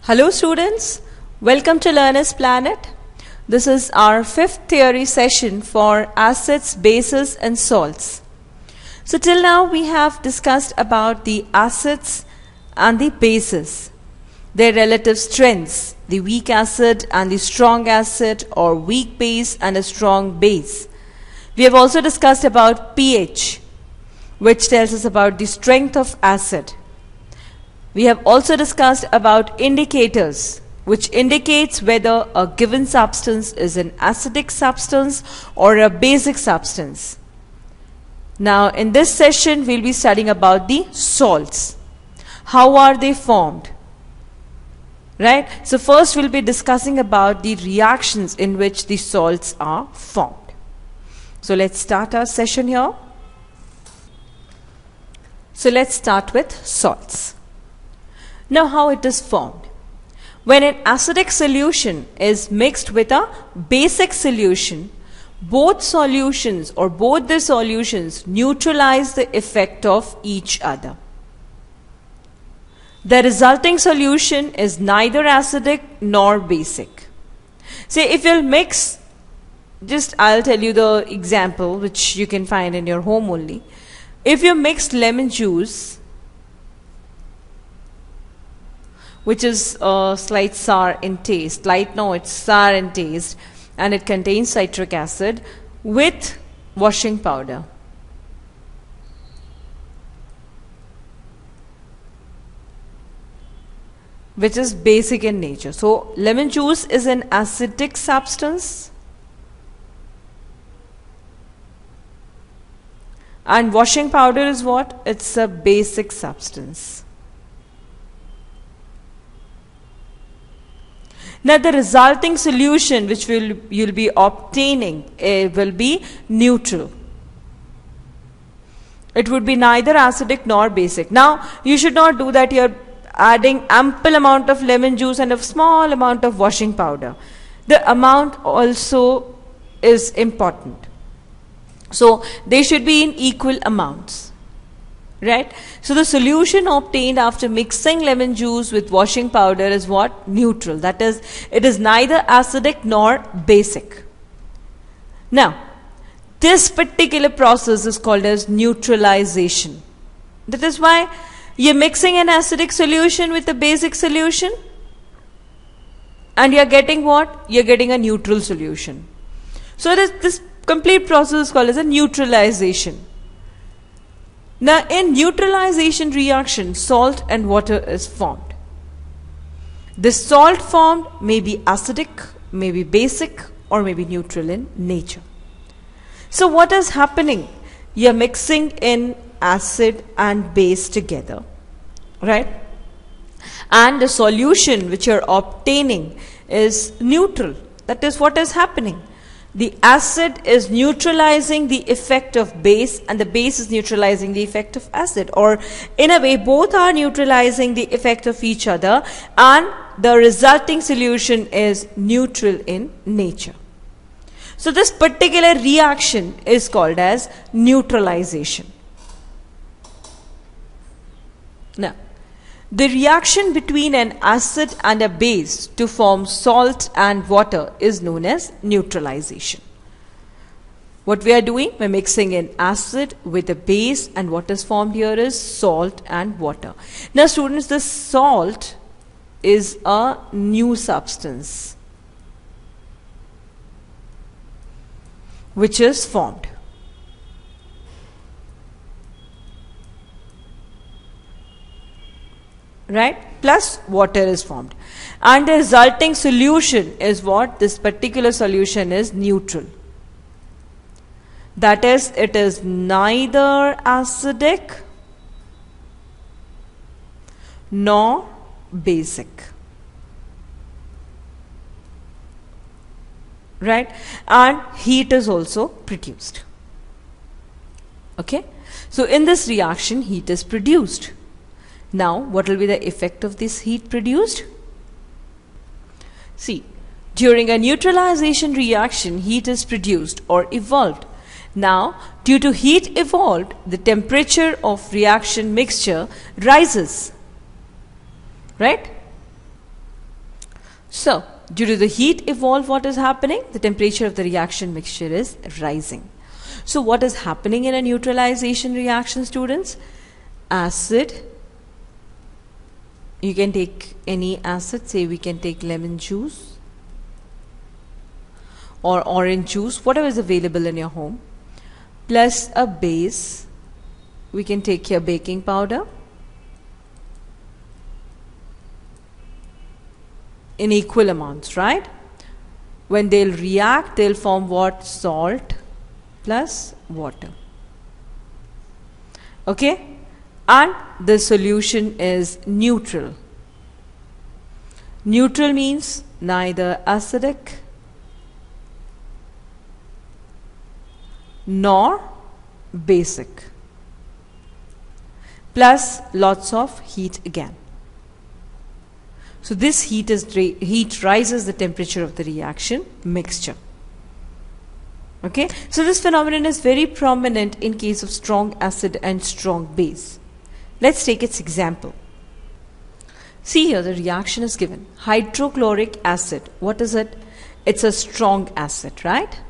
Hello students, welcome to Learner's Planet. This is our fifth theory session for acids, bases and salts. So till now we have discussed about the acids and the bases, their relative strengths, the weak acid and the strong acid, or weak base and a strong base. We have also discussed about pH, which tells us about the strength of acid. We have also discussed about indicators, which indicates whether a given substance is an acidic substance or a basic substance. Now in this session we'll be studying about the salts. How are they formed? Right? So first we'll be discussing about the reactions in which the salts are formed. So let's start our session here. So let's start with salts. Now how it is formed. When an acidic solution is mixed with a basic solution, both the solutions neutralize the effect of each other. The resulting solution is neither acidic nor basic. Say if you'll mix, I'll tell you the example which you can find in your home only. If you mix lemon juice, which is slight sour in taste, it's sour in taste, and it contains citric acid, with washing powder. Which is basic in nature. So lemon juice is an acidic substance and washing powder is what? It's a basic substance. Now the resulting solution which you'll be obtaining will be neutral. It would be neither acidic nor basic. Now you should not do that. You're adding ample amount of lemon juice and a small amount of washing powder. The amount also is important. So they should be in equal amounts. Right? So the solution obtained after mixing lemon juice with washing powder is what? Neutral. That is, it is neither acidic nor basic. Now, this particular process is called as neutralization. That is why you're mixing an acidic solution with a basic solution and you're getting what? You're getting a neutral solution. So this complete process is called as a neutralization. Now in neutralization reaction, salt and water is formed. The salt formed may be acidic, may be basic, or may be neutral in nature. So what is happening? You are mixing in acid and base together, right? And the solution which you are obtaining is neutral. That is what is happening. The acid is neutralizing the effect of base and the base is neutralizing the effect of acid, or in a way both are neutralizing the effect of each other and the resulting solution is neutral in nature. So this particular reaction is called as neutralization. Now, the reaction between an acid and a base to form salt and water is known as neutralization. What we are doing, we're mixing in acid with a base, and what is formed here is salt and water. Now students, the salt is a new substance which is formed. Right? Plus water is formed. And the resulting solution is what? This particular solution is neutral. That is, it is neither acidic nor basic. Right? And heat is also produced. Okay? So in this reaction, heat is produced. Now, what will be the effect of this heat produced? See, during a neutralization reaction, heat is produced or evolved. Now, due to heat evolved, the temperature of reaction mixture rises. Right? So, due to the heat evolved, what is happening? The temperature of the reaction mixture is rising. So, what is happening in a neutralization reaction, students? Acid, you can take any acid, say we can take lemon juice or orange juice, whatever is available in your home, plus a base, we can take here baking powder, in equal amounts, right? When they'll react, they'll form what? Salt plus water. Okay? And the solution is neutral. Neutral means neither acidic nor basic. Plus lots of heat again. So this heat rises the temperature of the reaction mixture. Okay, so this phenomenon is very prominent in case of strong acid and strong base. Let's take its example. See here, the reaction is given. Hydrochloric acid. What is it? It's a strong acid, right?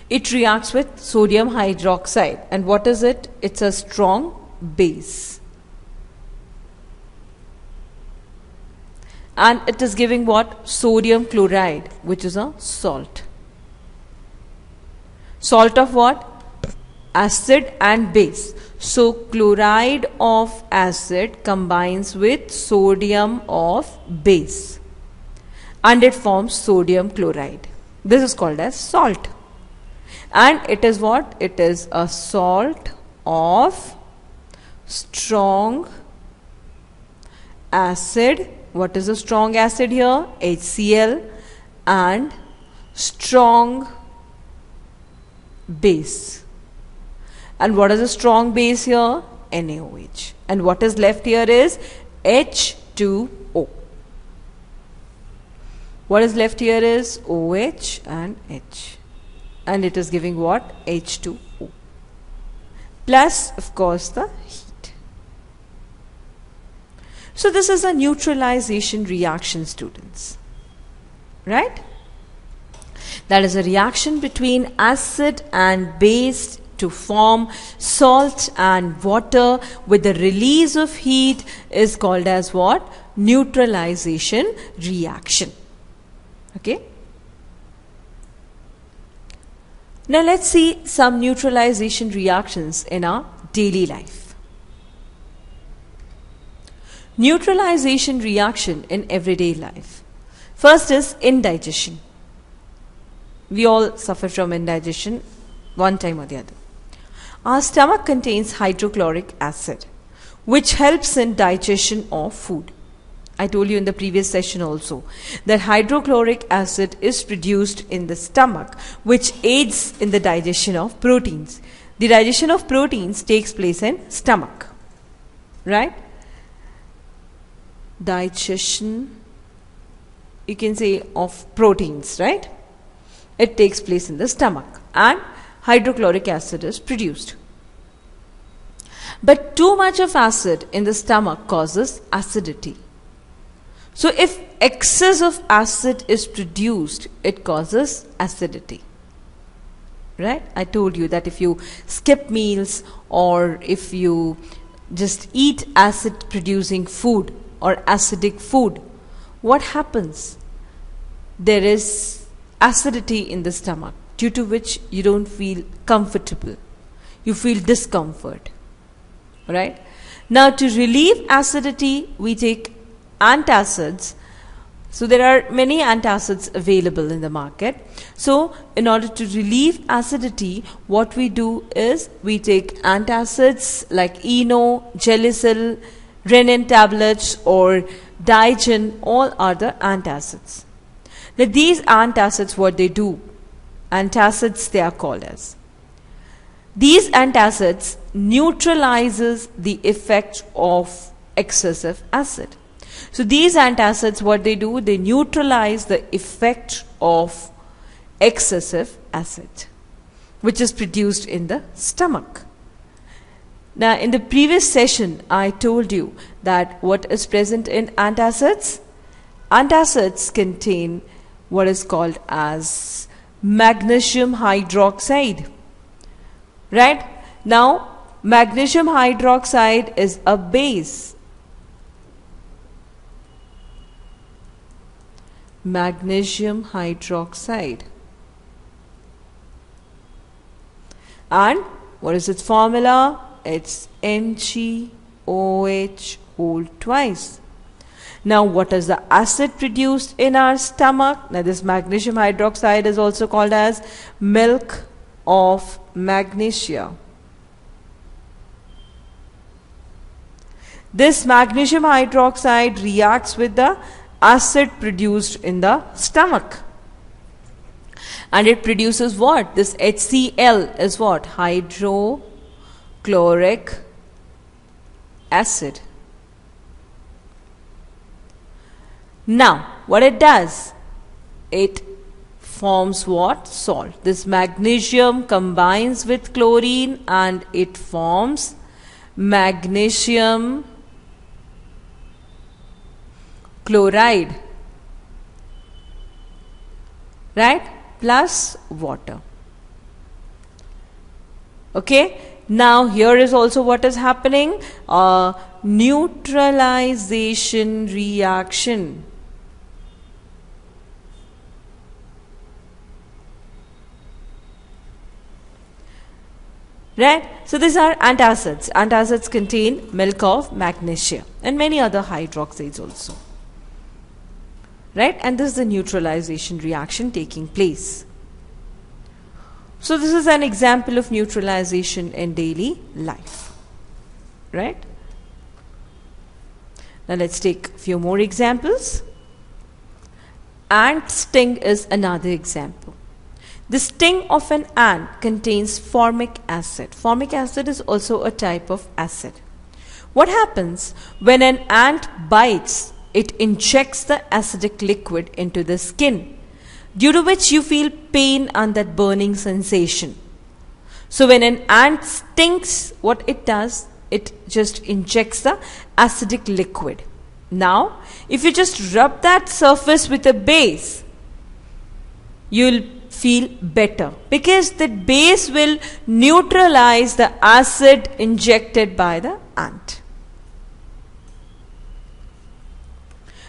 It reacts with sodium hydroxide. And what is it? It's a strong base. And it is giving what? Sodium chloride, which is a salt. Salt of what? Acid and base. So chloride of acid combines with sodium of base and it forms sodium chloride. This is called as salt. And it is what? It is a salt of strong acid. What is a strong acid here? HCl, and strong base. And what is a strong base here? NaOH. And what is left here is H2O. What is left here is OH and H. And it is giving what? H2O. Plus, of course, the heat. So this is a neutralization reaction, students. Right? That is a reaction between acid and base to form salt and water with the release of heat is called as what? Neutralization reaction. Okay. Now let's see some neutralization reactions in our daily life. Neutralization reaction in everyday life. First is indigestion. We all suffer from indigestion one time or the other. Our stomach contains hydrochloric acid, which helps in digestion of food. I told you in the previous session also that hydrochloric acid is produced in the stomach, which aids in the digestion of proteins. The digestion of proteins takes place in stomach, right? Digestion, you can say, of proteins, right? It takes place in the stomach and hydrochloric acid is produced. But too much of acid in the stomach causes acidity. So if excess of acid is produced, it causes acidity. Right? I told you that if you skip meals or if you just eat acid producing food or acidic food, what happens? There is acidity in the stomach, due to which you don't feel comfortable. You feel discomfort. Right? Now to relieve acidity, we take antacids. So there are many antacids available in the market. So in order to relieve acidity, what we do is we take antacids like Eno, Gelicil, renin tablets or Digen, all are the antacids. Now these antacids, what they do, antacids they are called as. These antacids neutralizes the effect of excessive acid. So these antacids, what they do, they neutralize the effect of excessive acid, which is produced in the stomach. Now, in the previous session, I told you that what is present in antacids? Antacids contain what is called as magnesium hydroxide. Right? Now, magnesium hydroxide is a base. Magnesium hydroxide. And what is its formula? It's NaOH whole twice. Now, what is the acid produced in our stomach? Now, this magnesium hydroxide is also called as milk of magnesia. This magnesium hydroxide reacts with the acid produced in the stomach. And it produces what? This HCl is what? Hydrochloric acid. Now, what it does? It forms what? Salt. This magnesium combines with chlorine and it forms magnesium chloride. Right? Plus water. Okay. Now here is also what is happening. Neutralization reaction. Right? So these are antacids. Antacids contain milk of magnesia and many other hydroxides also. Right? And this is the neutralization reaction taking place. So this is an example of neutralization in daily life. Right? Now let's take a few more examples. Ant sting is another example. The sting of an ant contains formic acid. Formic acid is also a type of acid. What happens when an ant bites? It injects the acidic liquid into the skin, due to which you feel pain and that burning sensation. So when an ant stings, what it does? It just injects the acidic liquid. Now, if you just rub that surface with a base, you'll feel better because that base will neutralize the acid injected by the ant.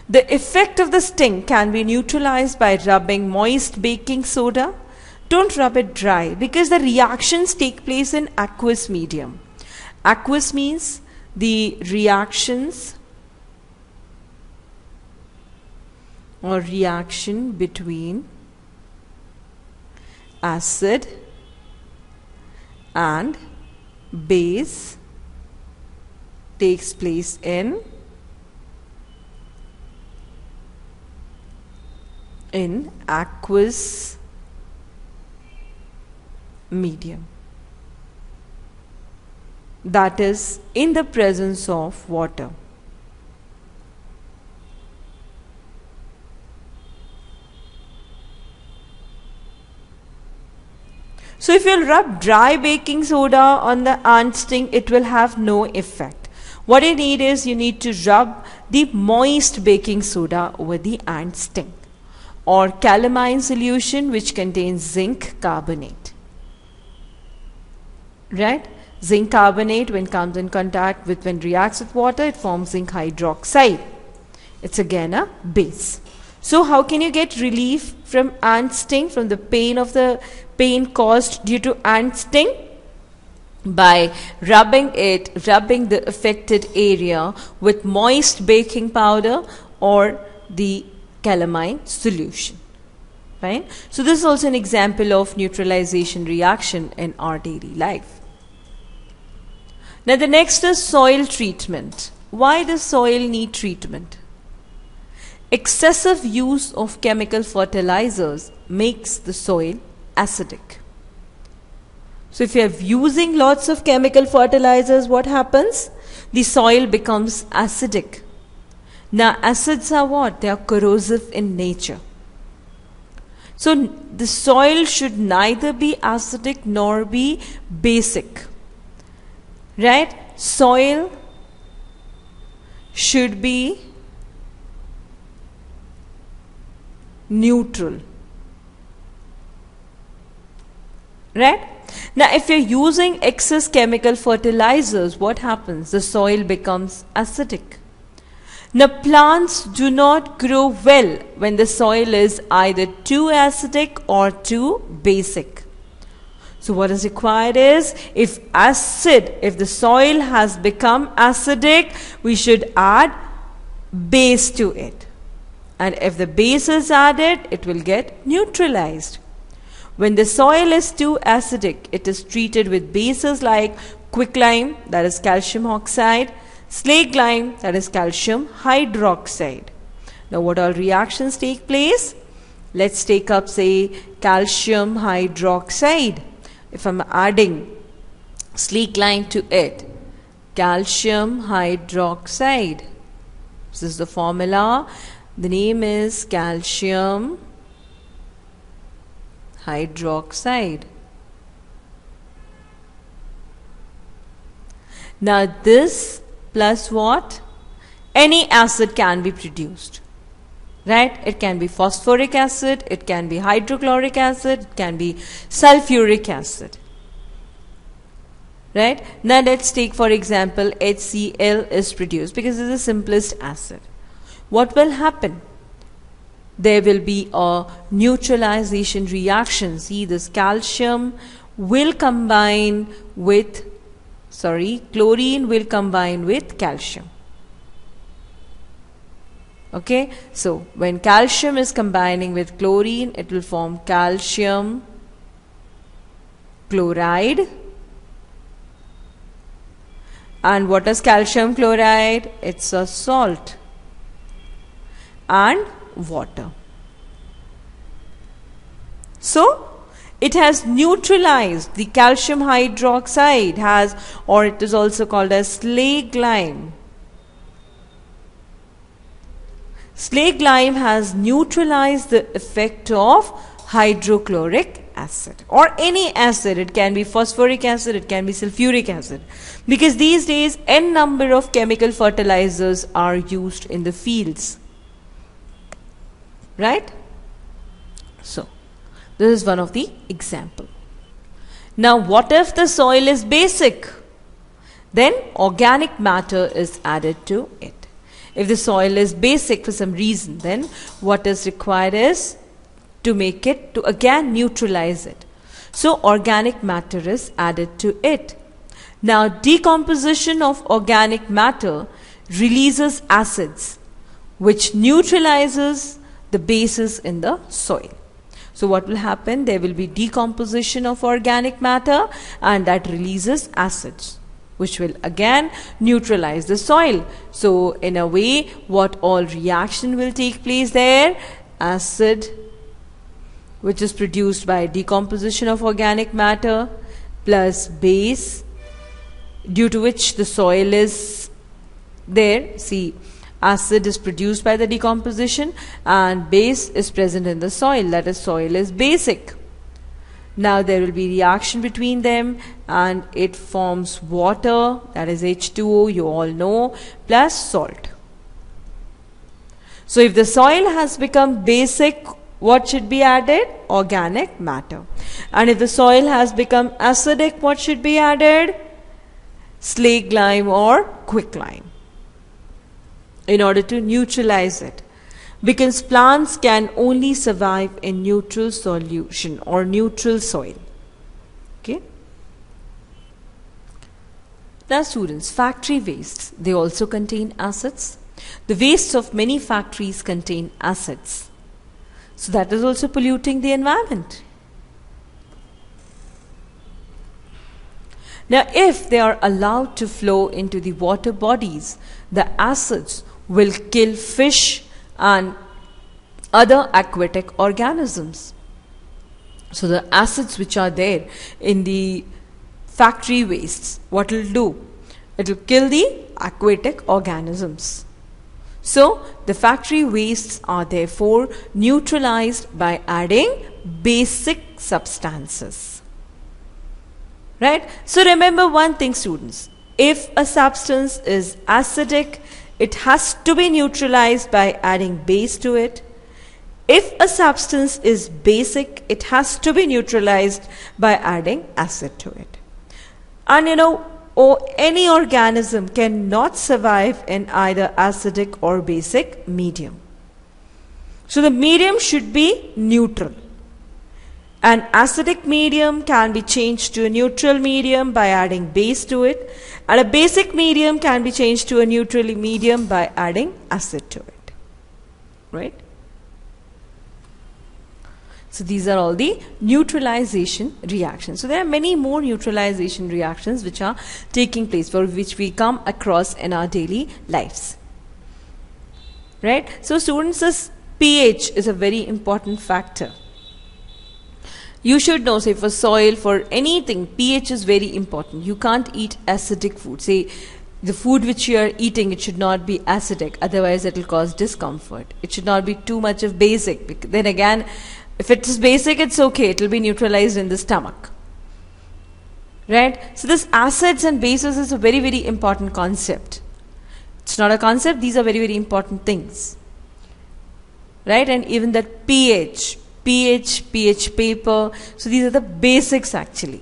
The effect of the sting can be neutralized by rubbing moist baking soda. Don't rub it dry because the reactions take place in aqueous medium. Aqueous means the reactions or reaction between acid and base takes place in aqueous medium, that is in the presence of water. So if you rub dry baking soda on the ant sting, it will have no effect. What you need is you need to rub the moist baking soda over the ant sting, or calamine solution which contains zinc carbonate. Right? Zinc carbonate, when comes in contact with, when reacts with water, it forms zinc hydroxide. It's again a base. So how can you get relief from ant sting, from the pain caused due to ant sting? By rubbing the affected area with moist baking powder or the calamine solution. Fine. So this is also an example of neutralization reaction in our daily life. Now the next is soil treatment. Why does soil need treatment? Excessive use of chemical fertilizers makes the soil acidic. So if you are using lots of chemical fertilizers, what happens? The soil becomes acidic. Now acids are what? They are corrosive in nature. So the soil should neither be acidic nor be basic. right? Soil should be neutral, right? Now if you're using excess chemical fertilizers, what happens? The soil becomes acidic. Now plants do not grow well when the soil is either too acidic or too basic. So what is required is, if the soil has become acidic, we should add base to it. And if the base is added, it will get neutralized. When the soil is too acidic, it is treated with bases like quicklime, that is calcium oxide, slag lime, that is calcium hydroxide. Now what all reactions take place? Let's take up, say, calcium hydroxide. If I'm adding slag lime to it, calcium hydroxide. This is the formula. The name is calcium hydroxide. Now this plus what? Any acid can be produced, right? It can be phosphoric acid, it can be hydrochloric acid, it can be sulfuric acid, right? Now let's take, for example, HCl is produced because it's the simplest acid. What will happen? There will be a neutralization reaction. See, this calcium will combine with, chlorine will combine with calcium. Okay, so when calcium is combining with chlorine, it will form calcium chloride. And what is calcium chloride? It's a salt and water. So it has neutralized the calcium hydroxide, or it is also called as slag lime. Slag lime has neutralized the effect of hydrochloric acid or any acid. It can be phosphoric acid, it can be sulfuric acid, because these days n number of chemical fertilizers are used in the fields, right? So this is one of the example. Now what if the soil is basic? Then organic matter is added to it. If the soil is basic for some reason, then what is required is to make it, to again neutralize it. So organic matter is added to it. Now decomposition of organic matter releases acids which neutralizes the bases in the soil. So what will happen? There will be decomposition of organic matter and that releases acids, which will again neutralize the soil. So in a way, what all reaction will take place there? Acid, which is produced by decomposition of organic matter, plus base, due to which the soil is there. See, acid is produced by the decomposition and base is present in the soil, that is, soil is basic. Now there will be reaction between them and it forms water, that is H2O, you all know, plus salt. So if the soil has become basic, what should be added? Organic matter. And if the soil has become acidic, what should be added? Slag lime or quicklime, in order to neutralize it. Because plants can only survive in neutral solution or neutral soil. Okay. Now students, factory wastes, they also contain acids. The wastes of many factories contain acids. So that is also polluting the environment. Now if they are allowed to flow into the water bodies, the acids will kill fish and other aquatic organisms. So the acids which are there in the factory wastes, what will do? It will kill the aquatic organisms. So the factory wastes are therefore neutralized by adding basic substances. Right? So remember one thing, students. If a substance is acidic, it has to be neutralized by adding base to it. If a substance is basic, it has to be neutralized by adding acid to it. And any organism cannot survive in either acidic or basic medium. So the medium should be neutral. An acidic medium can be changed to a neutral medium by adding base to it, and a basic medium can be changed to a neutral medium by adding acid to it. Right? So these are all the neutralization reactions. So there are many more neutralization reactions which are taking place, for which we come across in our daily lives. Right? So students, this pH is a very important factor. You should know, say for soil, for anything, pH is very important. You can't eat acidic food. Say the food which you are eating, it should not be acidic, otherwise it will cause discomfort. It should not be too much of basic. Then again, if it is basic, it's okay, it will be neutralized in the stomach. Right? So this acids and bases is a very, very important concept. It's not a concept, these are very, very important things. Right? And even that pH paper, so these are the basics actually.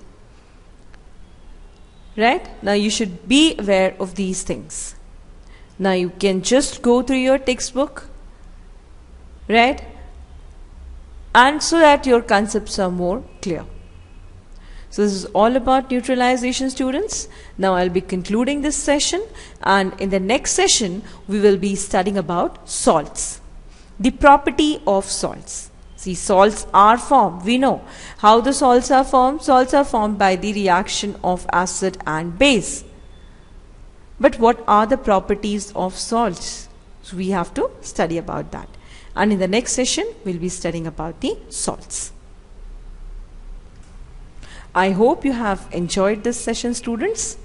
Right? Now you should be aware of these things. Now you can just go through your textbook, right? And so that your concepts are more clear. So this is all about neutralization, students. Now I'll be concluding this session, and in the next session we will be studying about salts, the property of salts. See, salts are formed. We know how the salts are formed. Salts are formed by the reaction of acid and base. But what are the properties of salts? So we have to study about that. And in the next session, we'll be studying about the salts. I hope you have enjoyed this session, students.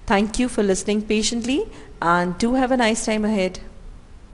Thank you for listening patiently, and do have a nice time ahead.